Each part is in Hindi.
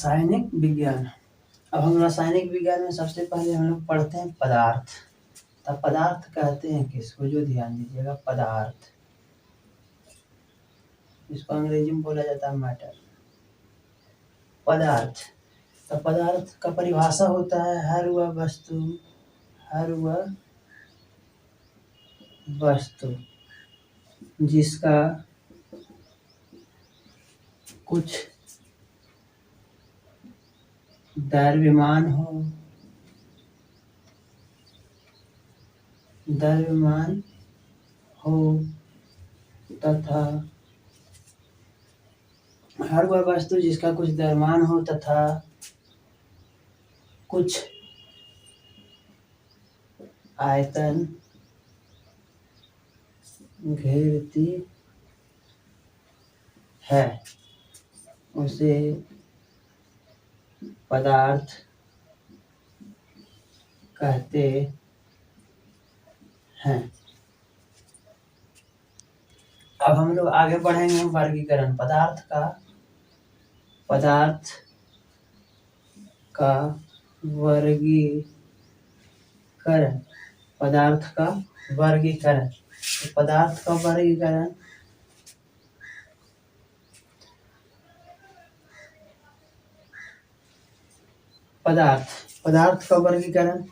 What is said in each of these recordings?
रासायनिक विज्ञान। अब हम रासायनिक विज्ञान में सबसे पहले हम लोग पढ़ते हैं पदार्थ। तब पदार्थ कहते हैं किसको, जो ध्यान दीजिएगा, पदार्थ। इसको अंग्रेजी में बोला जाता है मैटर। पदार्थ। तो पदार्थ का परिभाषा होता है हर वह वस्तु जिसका कुछ द्रव्यमान हो तथा हर वह वस्तु जिसका कुछ द्रव्यमान हो तथा कुछ आयतन घेरती है उसे पदार्थ कहते हैं। अब हम लोग आगे बढ़ेंगे वर्गीकरण। पदार्थ का वर्गीकरण। पदार्थ का वर्गीकरण।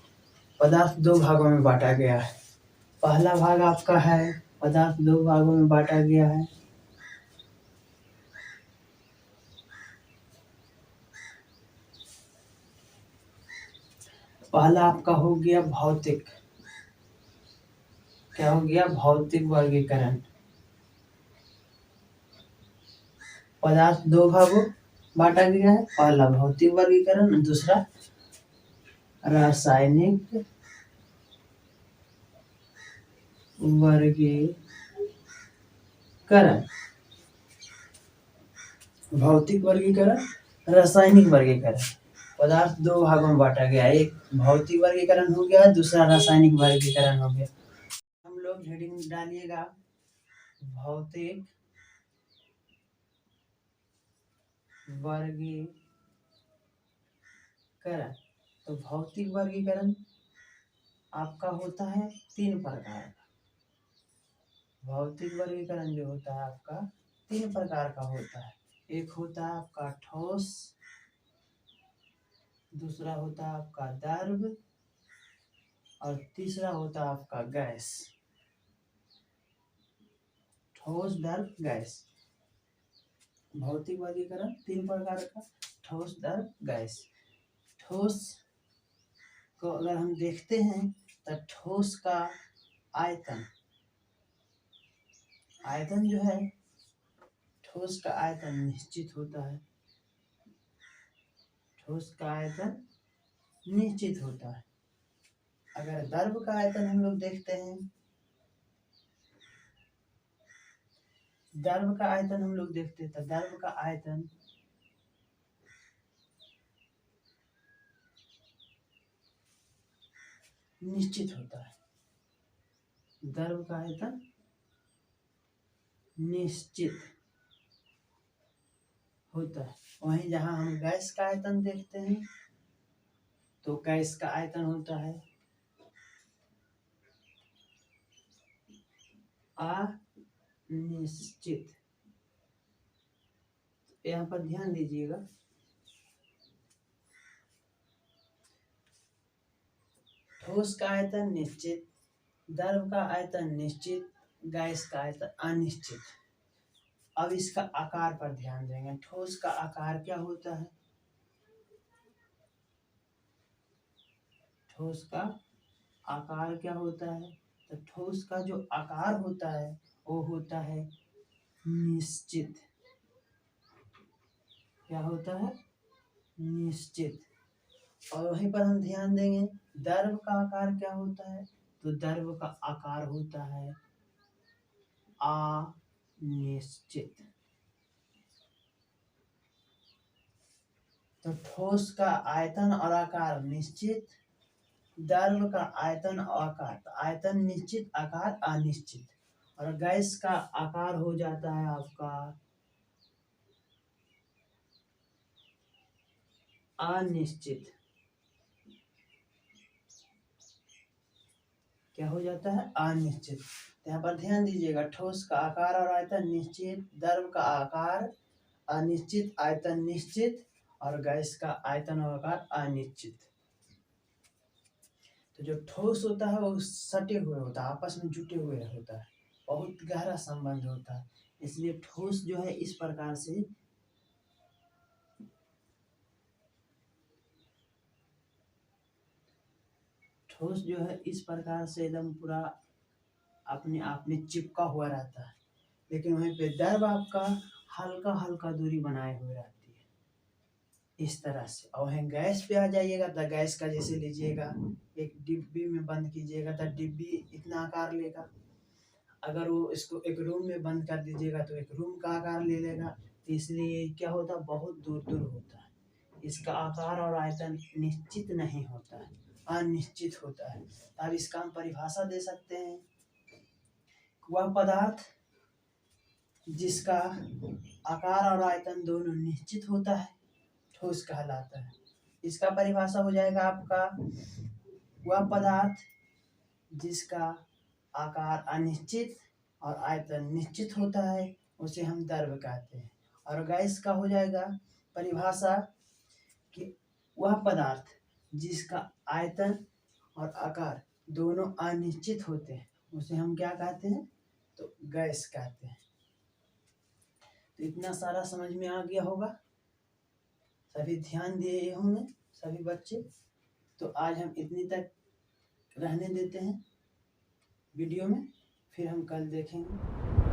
पदार्थ दो भागों में बांटा गया है। पहला भाग आपका है, पदार्थ दो भागों में बांटा गया है। पहला आपका हो गया भौतिक। क्या हो गया? भौतिक वर्गीकरण। पदार्थ दो भागों बांटा गया है, पहला भौतिक वर्गीकरण, दूसरा रासायनिक वर्गीकरण। भौतिक वर्गीकरण, रासायनिक वर्गीकरण। पदार्थ दो भागों में बांटा गया, एक भौतिक वर्गीकरण हो गया, दूसरा रासायनिक वर्गीकरण हो गया। हम लोग हेडिंग डालिएगा भौतिक वर्गीकरण। तो भौतिक वर्गीकरण आपका होता है तीन प्रकार का। भौतिक वर्गीकरण जो होता है आपका तीन प्रकार का होता है। एक होता है आपका ठोस, दूसरा होता है आपका द्रव और तीसरा होता है आपका गैस। ठोस, द्रव, गैस। भौतिक वर्गीकरण तीन प्रकार का, ठोस, द्रव, गैस। ठोस को अगर हम देखते हैं तो ठोस का आयतन जो है, ठोस का आयतन निश्चित होता है। ठोस का आयतन निश्चित होता है। अगर द्रव का आयतन हम लोग देखते हैं, द्रव का आयतन हम लोग देखते हैं तो द्रव का आयतन निश्चित होता है। द्रव का आयतन निश्चित होता है। वहीं जहां हम गैस का आयतन देखते हैं तो गैस का आयतन होता है अनिश्चित। यहाँ पर ध्यान दीजिएगा, ठोस का आयतन निश्चित, द्रव का आयतन निश्चित, गैस का आयतन अनिश्चित। अब इसका आकार पर ध्यान देंगे। ठोस का आकार क्या होता है? ठोस का आकार क्या होता है? तो ठोस का जो आकार होता है वो होता है निश्चित। क्या होता है? निश्चित। और वहीं पर हम ध्यान देंगे द्रव का आकार क्या होता है? तो द्रव का आकार होता है अनिश्चित। तो ठोस का आयतन और आकार निश्चित, द्रव का आयतन और आकार, आयतन निश्चित, आकार अनिश्चित। और गैस का आकार हो जाता है आपका अनिश्चित। क्या हो जाता है? अनिश्चित। तो यहाँ पर ध्यान दीजिएगा, ठोस का आकार और आयतन निश्चित, द्रव का आकार अनिश्चित, आयतन निश्चित, और गैस का आयतन और आकार अनिश्चित। तो जो ठोस होता है वो सटे हुए होता है, आपस में जुटे हुए होता है, बहुत गहरा संबंध होता है। इसलिए ठोस जो है इस प्रकार से एकदम पूरा अपने आप में चिपका हुआ रहता है, लेकिन वहीं पे द्रव आपका हल्का हल्का दूरी बनाए हुए रहती है इस तरह से। और वहीं गैस पे आ जाइएगा तो गैस का जैसे लीजिएगा, एक डिब्बी में बंद कीजिएगा तो डिब्बी इतना आकार लेगा। अगर वो इसको एक रूम में बंद कर दीजिएगा तो एक रूम का आकार ले लेगा। तो इसलिए क्या होता है, बहुत दूर दूर होता है, इसका आकार और आयतन निश्चित नहीं होता है, अनिश्चित होता है। अब इसका हम परिभाषा दे सकते हैं, वह पदार्थ जिसका आकार और आयतन दोनों निश्चित होता है ठोस कहलाता है। इसका परिभाषा हो जाएगा आपका, वह पदार्थ जिसका आकार अनिश्चित और आयतन निश्चित होता है उसे हम द्रव कहते हैं। और गैस का हो जाएगा परिभाषा कि वह पदार्थ जिसका आयतन और आकार दोनों अनिश्चित होते हैं उसे हम क्या कहते हैं, तो गैस कहते हैं। तो इतना सारा समझ में आ गया होगा, सभी ध्यान दिए होंगे सभी बच्चे। तो आज हम इतनी तक रहने देते हैं वीडियो में, फिर हम कल देखेंगे।